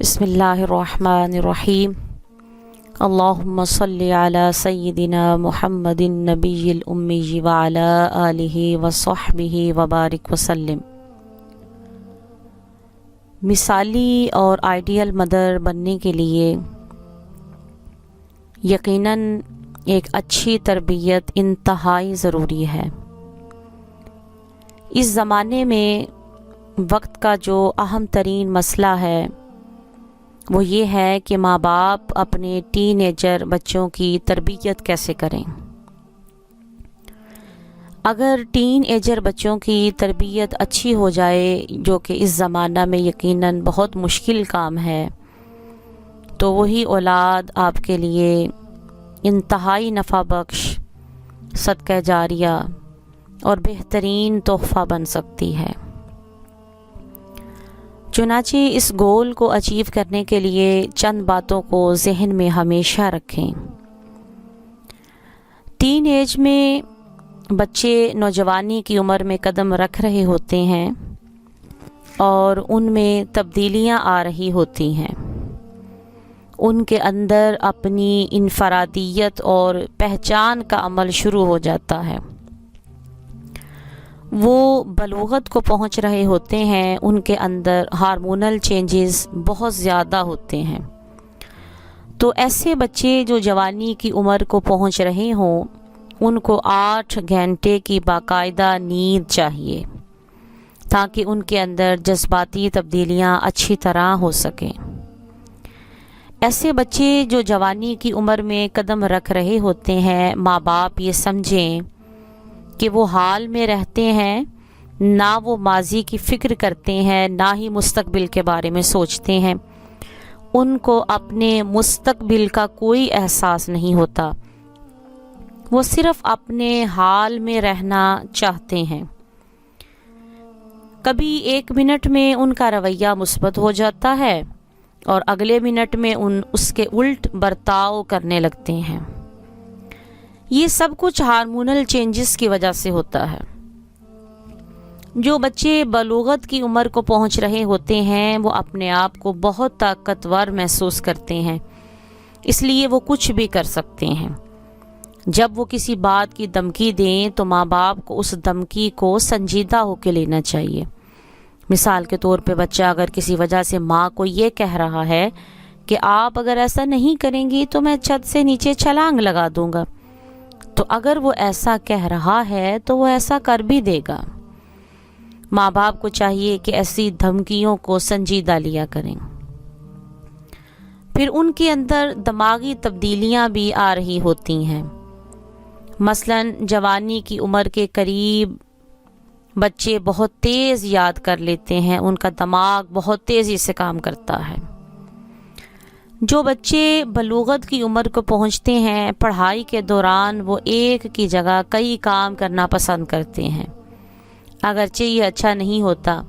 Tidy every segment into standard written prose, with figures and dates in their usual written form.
بسم اللہ الرحمن الرحیم اللہم صلی علی سیدنا محمد النبی الامی وعلی آلہ وصحبہ وبارک وسلم۔ مثالی اور آئیڈیل مدر بننے کے لیے یقیناً ایک اچھی تربیت انتہائی ضروری ہے۔ اس زمانے میں وقت کا جو اہم ترین مسئلہ ہے وہ یہ ہے کہ ماں باپ اپنے ٹین ایجر بچوں کی تربیت کیسے کریں۔ اگر ٹین ایجر بچوں کی تربیت اچھی ہو جائے، جو کہ اس زمانہ میں یقیناً بہت مشکل کام ہے، تو وہی اولاد آپ کے لیے انتہائی نفع بخش، صدقہ جاریہ اور بہترین تحفہ بن سکتی ہے۔ چنانچہ اس گول کو اچیو کرنے کے لیے چند باتوں کو ذہن میں ہمیشہ رکھیں۔ ٹین ایج میں بچے نوجوانی کی عمر میں قدم رکھ رہے ہوتے ہیں اور ان میں تبدیلیاں آ رہی ہوتی ہیں۔ ان کے اندر اپنی انفرادیت اور پہچان کا عمل شروع ہو جاتا ہے۔ وہ بلوغت کو پہنچ رہے ہوتے ہیں، ان کے اندر ہارمونل چینجز بہت زیادہ ہوتے ہیں۔ تو ایسے بچے جو جوانی کی عمر کو پہنچ رہے ہوں، ان کو 8 گھنٹے کی باقاعدہ نیند چاہیے تاکہ ان کے اندر جذباتی تبدیلیاں اچھی طرح ہو سکیں۔ ایسے بچے جو جوانی کی عمر میں قدم رکھ رہے ہوتے ہیں، ماں باپ یہ سمجھیں کہ وہ حال میں رہتے ہیں، نہ وہ ماضی کی فکر کرتے ہیں، نہ ہی مستقبل کے بارے میں سوچتے ہیں۔ ان کو اپنے مستقبل کا کوئی احساس نہیں ہوتا، وہ صرف اپنے حال میں رہنا چاہتے ہیں۔ کبھی 1 منٹ میں ان کا رویہ مثبت ہو جاتا ہے اور اگلے منٹ میں اس کے الٹ برتاؤ کرنے لگتے ہیں۔ یہ سب کچھ ہارمونل چینجز کی وجہ سے ہوتا ہے۔ جو بچے بلوغت کی عمر کو پہنچ رہے ہوتے ہیں، وہ اپنے آپ کو بہت طاقتور محسوس کرتے ہیں، اس لیے وہ کچھ بھی کر سکتے ہیں۔ جب وہ کسی بات کی دھمکی دیں تو ماں باپ کو اس دھمکی کو سنجیدہ ہو کے لینا چاہیے۔ مثال کے طور پہ بچہ اگر کسی وجہ سے ماں کو یہ کہہ رہا ہے کہ آپ اگر ایسا نہیں کریں گی تو میں چھت سے نیچے چھلانگ لگا دوں گا، تو اگر وہ ایسا کہہ رہا ہے تو وہ ایسا کر بھی دے گا۔ ماں باپ کو چاہیے کہ ایسی دھمکیوں کو سنجیدہ لیا کریں۔ پھر ان کے اندر دماغی تبدیلیاں بھی آ رہی ہوتی ہیں۔ مثلاً جوانی کی عمر کے قریب بچے بہت تیز یاد کر لیتے ہیں، ان کا دماغ بہت تیزی سے کام کرتا ہے۔ جو بچے بلوغت کی عمر کو پہنچتے ہیں، پڑھائی کے دوران وہ ایک کی جگہ کئی کام کرنا پسند کرتے ہیں، اگرچہ یہ اچھا نہیں ہوتا۔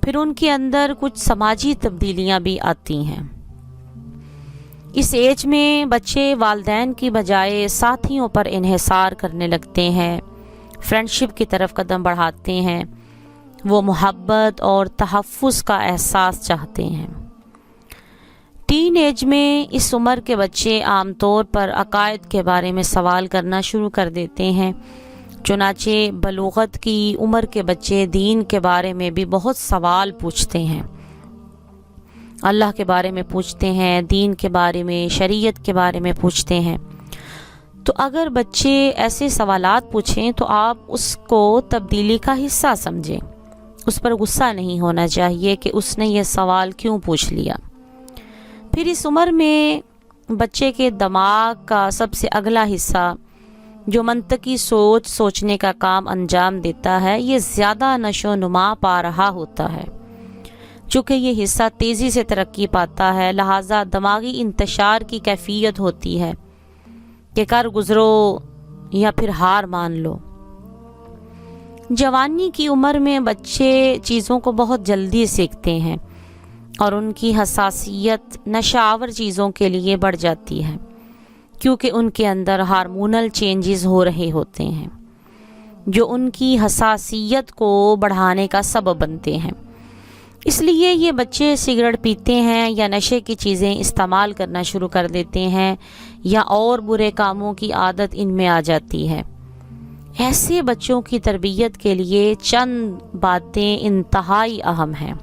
پھر ان کے اندر کچھ سماجی تبدیلیاں بھی آتی ہیں۔ اس ایج میں بچے والدین کی بجائے ساتھیوں پر انحصار کرنے لگتے ہیں، فرینڈشپ کی طرف قدم بڑھاتے ہیں، وہ محبت اور تحفظ کا احساس چاہتے ہیں۔ ٹین ایج میں اس عمر کے بچے عام طور پر عقائد کے بارے میں سوال کرنا شروع کر دیتے ہیں۔ چنانچہ بلوغت کی عمر کے بچے دین کے بارے میں بھی بہت سوال پوچھتے ہیں، اللہ کے بارے میں پوچھتے ہیں، دین کے بارے میں، شریعت کے بارے میں پوچھتے ہیں۔ تو اگر بچے ایسے سوالات پوچھیں تو آپ اس کو تبدیلی کا حصہ سمجھیں، اس پر غصہ نہیں ہونا چاہیے کہ اس نے یہ سوال کیوں پوچھ لیا۔ پھر اس عمر میں بچے کے دماغ کا سب سے اگلا حصہ جو منطقی سوچنے کا کام انجام دیتا ہے، یہ زیادہ نشو و نما پا رہا ہوتا ہے۔ چونکہ یہ حصہ تیزی سے ترقی پاتا ہے، لہٰذا دماغی انتشار کی کیفیت ہوتی ہے کہ کر گزرو یا پھر ہار مان لو۔ جوانی کی عمر میں بچے چیزوں کو بہت جلدی سیکھتے ہیں اور ان کی حساسیت نشاور چیزوں کے لیے بڑھ جاتی ہے، کیونکہ ان کے اندر ہارمونل چینجز ہو رہے ہوتے ہیں جو ان کی حساسیت کو بڑھانے کا سبب بنتے ہیں۔ اس لیے یہ بچے سگریٹ پیتے ہیں یا نشے کی چیزیں استعمال کرنا شروع کر دیتے ہیں یا اور برے کاموں کی عادت ان میں آ جاتی ہے۔ ایسے بچوں کی تربیت کے لیے چند باتیں انتہائی اہم ہیں۔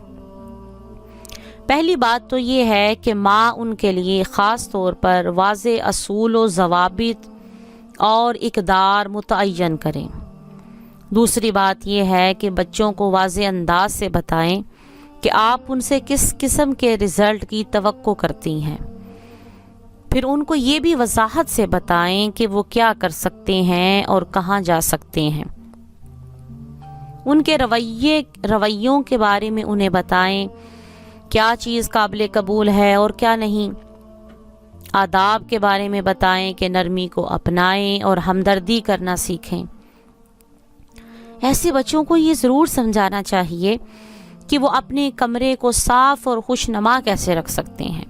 پہلی بات تو یہ ہے کہ ماں ان کے لیے خاص طور پر واضح اصول و ضوابط اور اقدار متعین کریں۔ دوسری بات یہ ہے کہ بچوں کو واضح انداز سے بتائیں کہ آپ ان سے کس قسم کے رزلٹ کی توقع کرتی ہیں۔ پھر ان کو یہ بھی وضاحت سے بتائیں کہ وہ کیا کر سکتے ہیں اور کہاں جا سکتے ہیں۔ ان کے رویوں کے بارے میں انہیں بتائیں کیا چیز قابل قبول ہے اور کیا نہیں۔ آداب کے بارے میں بتائیں کہ نرمی کو اپنائیں اور ہمدردی کرنا سیکھیں۔ ایسے بچوں کو یہ ضرور سمجھانا چاہیے کہ وہ اپنے کمرے کو صاف اور خوشنما کیسے رکھ سکتے ہیں۔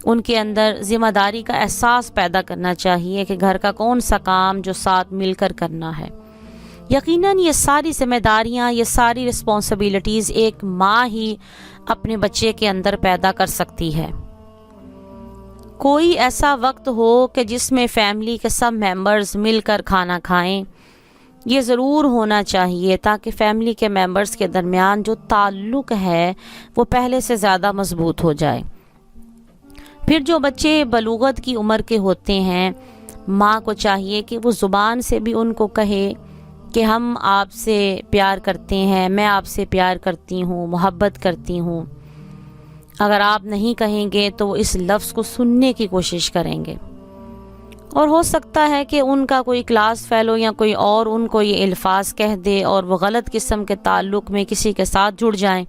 ان کے اندر ذمہ داری کا احساس پیدا کرنا چاہیے کہ گھر کا کون سا کام جو ساتھ مل کر کرنا ہے۔ یقیناً یہ ساری ذمہ داریاں، یہ ساری رسپانسبلٹیز ایک ماں ہی اپنے بچے کے اندر پیدا کر سکتی ہے۔ کوئی ایسا وقت ہو کہ جس میں فیملی کے سب ممبرز مل کر کھانا کھائیں، یہ ضرور ہونا چاہیے تاکہ فیملی کے ممبرز کے درمیان جو تعلق ہے وہ پہلے سے زیادہ مضبوط ہو جائے۔ پھر جو بچے بلوغت کی عمر کے ہوتے ہیں، ماں کو چاہیے کہ وہ زبان سے بھی ان کو کہے کہ ہم آپ سے پیار کرتے ہیں، میں آپ سے پیار کرتی ہوں، محبت کرتی ہوں۔ اگر آپ نہیں کہیں گے تو وہ اس لفظ کو سننے کی کوشش کریں گے، اور ہو سکتا ہے کہ ان کا کوئی کلاس فیلو یا کوئی اور ان کو یہ الفاظ کہہ دے اور وہ غلط قسم کے تعلق میں کسی کے ساتھ جڑ جائیں۔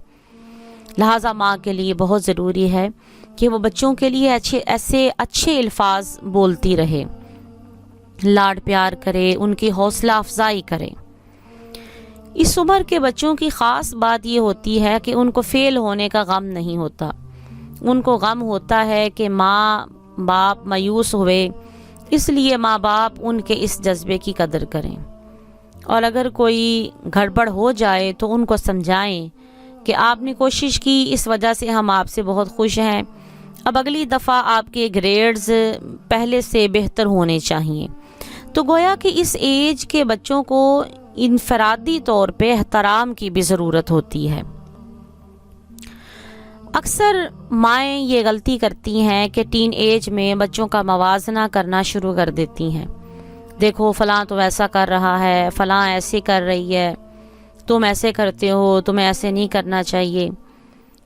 لہٰذا ماں کے لیے بہت ضروری ہے کہ وہ بچوں کے لیے ایسے اچھے الفاظ بولتی رہے، لاڈ پیار کرے، ان کی حوصلہ افزائی کرے۔ اس عمر کے بچوں کی خاص بات یہ ہوتی ہے کہ ان کو فیل ہونے کا غم نہیں ہوتا، ان کو غم ہوتا ہے کہ ماں باپ مایوس ہوئے، اس لیے ماں باپ ان کے اس جذبے کی قدر کریں، اور اگر کوئی گڑبڑ ہو جائے تو ان کو سمجھائیں کہ آپ نے کوشش کی، اس وجہ سے ہم آپ سے بہت خوش ہیں، اب اگلی دفعہ آپ کے گریڈز پہلے سے بہتر ہونے چاہیے۔ تو گویا کہ اس ایج کے بچوں کو انفرادی طور پہ احترام کی بھی ضرورت ہوتی ہے۔ اکثر مائیں یہ غلطی کرتی ہیں کہ ٹین ایج میں بچوں کا موازنہ کرنا شروع کر دیتی ہیں۔ دیکھو فلاں تو ایسا کر رہا ہے، فلاں ایسے کر رہی ہے، تم ایسے کرتے ہو، تمہیں ایسے نہیں کرنا چاہیے۔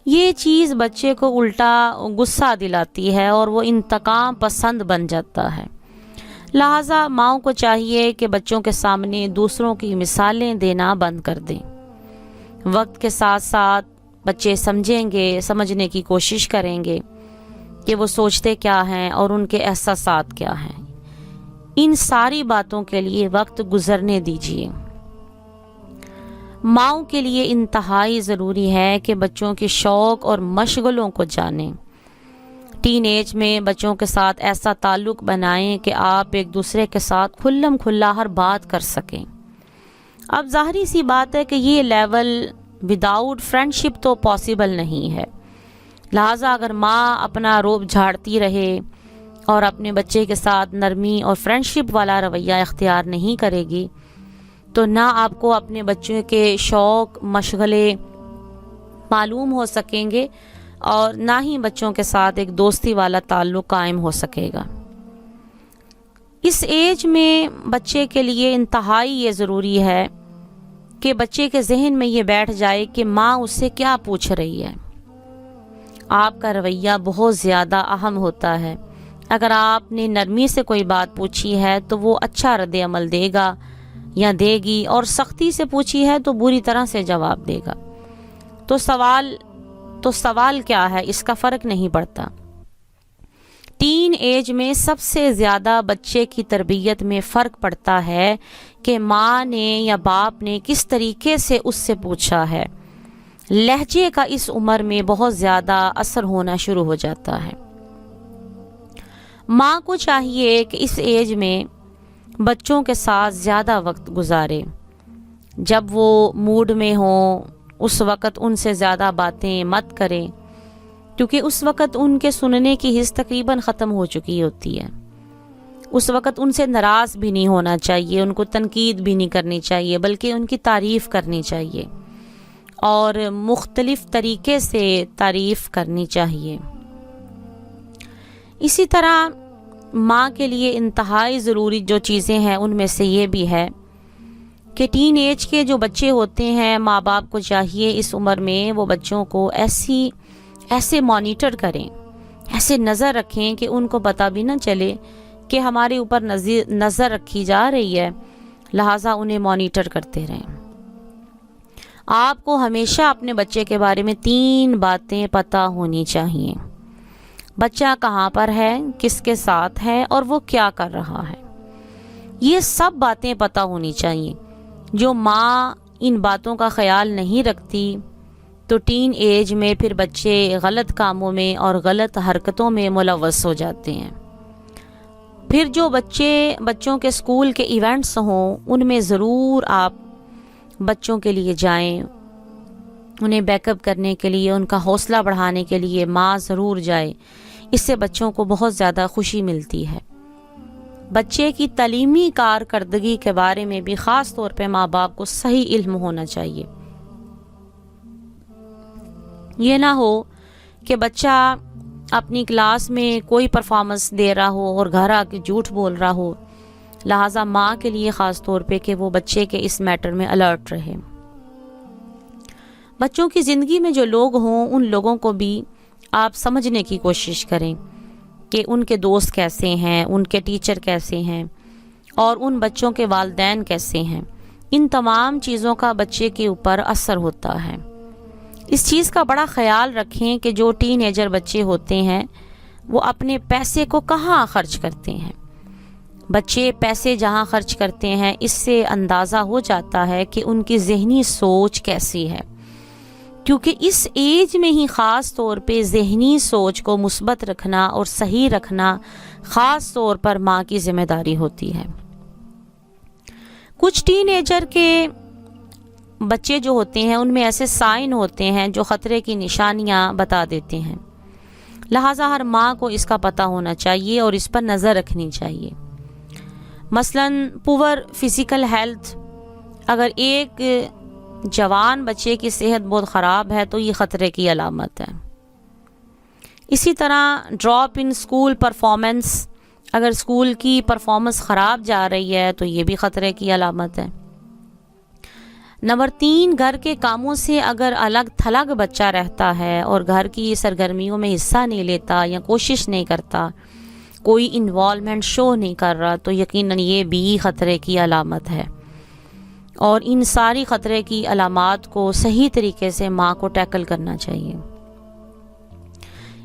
یہ چیز بچے کو الٹا غصہ دلاتی ہے اور وہ انتقام پسند بن جاتا ہے۔ لہٰذا ماؤں کو چاہیے کہ بچوں کے سامنے دوسروں کی مثالیں دینا بند کر دیں۔ وقت کے ساتھ ساتھ بچے سمجھیں گے، سمجھنے کی کوشش کریں گے کہ وہ سوچتے کیا ہیں اور ان کے احساسات کیا ہیں۔ ان ساری باتوں کے لیے وقت گزرنے دیجیے۔ ماؤں کے لیے انتہائی ضروری ہے کہ بچوں کے شوق اور مشغلوں کو جانیں۔ ٹین ایج میں بچوں کے ساتھ ایسا تعلق بنائیں کہ آپ ایک دوسرے کے ساتھ کھلم کھلا ہر بات کر سکیں۔ اب ظاہری سی بات ہے کہ یہ لیول وداؤٹ فرینڈشپ تو پاسبل نہیں ہے۔ لہٰذا اگر ماں اپنا روب جھاڑتی رہے اور اپنے بچے کے ساتھ نرمی اور فرینڈشپ والا رویہ اختیار نہیں کرے گی تو نہ آپ کو اپنے بچوں کے شوق مشغلے معلوم ہو سکیں گے اور نہ ہی بچوں کے ساتھ ایک دوستی والا تعلق قائم ہو سکے گا۔ اس ایج میں بچے کے لیے انتہائی یہ ضروری ہے کہ بچے کے ذہن میں یہ بیٹھ جائے کہ ماں اس سے کیا پوچھ رہی ہے۔ آپ کا رویہ بہت زیادہ اہم ہوتا ہے۔ اگر آپ نے نرمی سے کوئی بات پوچھی ہے تو وہ اچھا رد عمل دے گا یا دے گی، اور سختی سے پوچھی ہے تو بری طرح سے جواب دے گا۔ تو سوال کیا ہے، اس کا فرق نہیں پڑتا۔ ٹین ایج میں سب سے زیادہ بچے کی تربیت میں فرق پڑتا ہے کہ ماں نے یا باپ نے کس طریقے سے اس سے پوچھا ہے۔ لہجے کا اس عمر میں بہت زیادہ اثر ہونا شروع ہو جاتا ہے۔ ماں کو چاہیے کہ اس ایج میں بچوں کے ساتھ زیادہ وقت گزارے۔ جب وہ موڈ میں ہوں اس وقت ان سے زیادہ باتیں مت کریں، کیونکہ اس وقت ان کے سننے کی حس تقریباً ختم ہو چکی ہوتی ہے۔ اس وقت ان سے ناراض بھی نہیں ہونا چاہیے، ان کو تنقید بھی نہیں کرنی چاہیے، بلکہ ان کی تعریف کرنی چاہیے اور مختلف طریقے سے تعریف کرنی چاہیے۔ اسی طرح ماں کے لیے انتہائی ضروری جو چیزیں ہیں ان میں سے یہ بھی ہے کہ ٹین ایج کے جو بچے ہوتے ہیں، ماں باپ کو چاہیے اس عمر میں وہ بچوں کو ایسے مانیٹر کریں، ایسے نظر رکھیں کہ ان کو پتہ بھی نہ چلے کہ ہمارے اوپر نظر رکھی جا رہی ہے، لہٰذا انہیں مانیٹر کرتے رہیں۔ آپ کو ہمیشہ اپنے بچے کے بارے میں 3 باتیں پتہ ہونی چاہیے: بچہ کہاں پر ہے، کس کے ساتھ ہے، اور وہ کیا کر رہا ہے۔ یہ سب باتیں پتہ ہونی چاہیے۔ جو ماں ان باتوں کا خیال نہیں رکھتی تو ٹین ایج میں پھر بچے غلط کاموں میں اور غلط حرکتوں میں ملوث ہو جاتے ہیں۔ پھر جو بچوں کے اسکول کے ایونٹس ہوں ان میں ضرور آپ بچوں کے لیے جائیں، انہیں بیک اپ کرنے کے لیے، ان کا حوصلہ بڑھانے کے لیے ماں ضرور جائے۔ اس سے بچوں کو بہت زیادہ خوشی ملتی ہے۔ بچے کی تعلیمی کارکردگی کے بارے میں بھی خاص طور پہ ماں باپ کو صحیح علم ہونا چاہیے۔ یہ نہ ہو کہ بچہ اپنی کلاس میں کوئی پرفارمنس دے رہا ہو اور گھر آ کے جھوٹ بول رہا ہو، لہٰذا ماں کے لیے خاص طور پہ کہ وہ بچے کے اس میٹر میں الرٹ رہے۔ بچوں کی زندگی میں جو لوگ ہوں ان لوگوں کو بھی آپ سمجھنے کی کوشش کریں کہ ان کے دوست کیسے ہیں، ان کے ٹیچر کیسے ہیں، اور ان بچوں کے والدین کیسے ہیں۔ ان تمام چیزوں کا بچے کے اوپر اثر ہوتا ہے۔ اس چیز کا بڑا خیال رکھیں کہ جو ٹین ایجر بچے ہوتے ہیں وہ اپنے پیسے کو کہاں خرچ کرتے ہیں۔ بچے پیسے جہاں خرچ کرتے ہیں اس سے اندازہ ہو جاتا ہے کہ ان کی ذہنی سوچ کیسی ہے، کیونکہ اس ایج میں ہی خاص طور پہ ذہنی سوچ کو مثبت رکھنا اور صحیح رکھنا خاص طور پر ماں کی ذمہ داری ہوتی ہے۔ کچھ ٹین ایجر کے بچے جو ہوتے ہیں ان میں ایسے سائن ہوتے ہیں جو خطرے کی نشانیاں بتا دیتے ہیں، لہٰذا ہر ماں کو اس کا پتہ ہونا چاہیے اور اس پر نظر رکھنی چاہیے۔ مثلاً پور فزیکل ہیلتھ، اگر ایک جوان بچے کی صحت بہت خراب ہے تو یہ خطرے کی علامت ہے۔ اسی طرح ڈراپ ان اسکول پرفارمنس، اگر اسکول کی پرفارمنس خراب جا رہی ہے تو یہ بھی خطرے کی علامت ہے۔ نمبر 3، گھر کے کاموں سے اگر الگ تھلگ بچہ رہتا ہے اور گھر کی سرگرمیوں میں حصہ نہیں لیتا یا کوشش نہیں کرتا، کوئی انوالومنٹ شو نہیں کر رہا، تو یقیناً یہ بھی خطرے کی علامت ہے۔ اور ان ساری خطرے کی علامات کو صحیح طریقے سے ماں کو ٹیکل کرنا چاہیے۔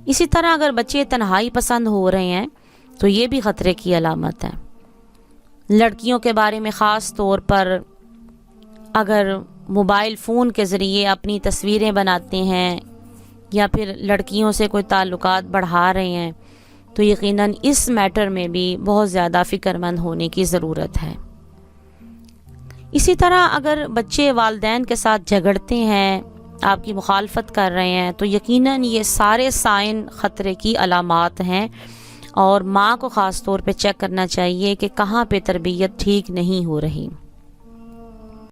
اسی طرح اگر بچے تنہائی پسند ہو رہے ہیں تو یہ بھی خطرے کی علامت ہے۔ لڑکیوں کے بارے میں خاص طور پر اگر موبائل فون کے ذریعے اپنی تصویریں بناتے ہیں یا پھر لڑکیوں سے کوئی تعلقات بڑھا رہے ہیں تو یقیناً اس میٹر میں بھی بہت زیادہ فکر مند ہونے کی ضرورت ہے۔ اسی طرح اگر بچے والدین کے ساتھ جھگڑتے ہیں، آپ کی مخالفت کر رہے ہیں، تو یقیناً یہ سارے سائن خطرے کی علامات ہیں، اور ماں کو خاص طور پہ چیک کرنا چاہیے کہ کہاں پہ تربیت ٹھیک نہیں ہو رہی۔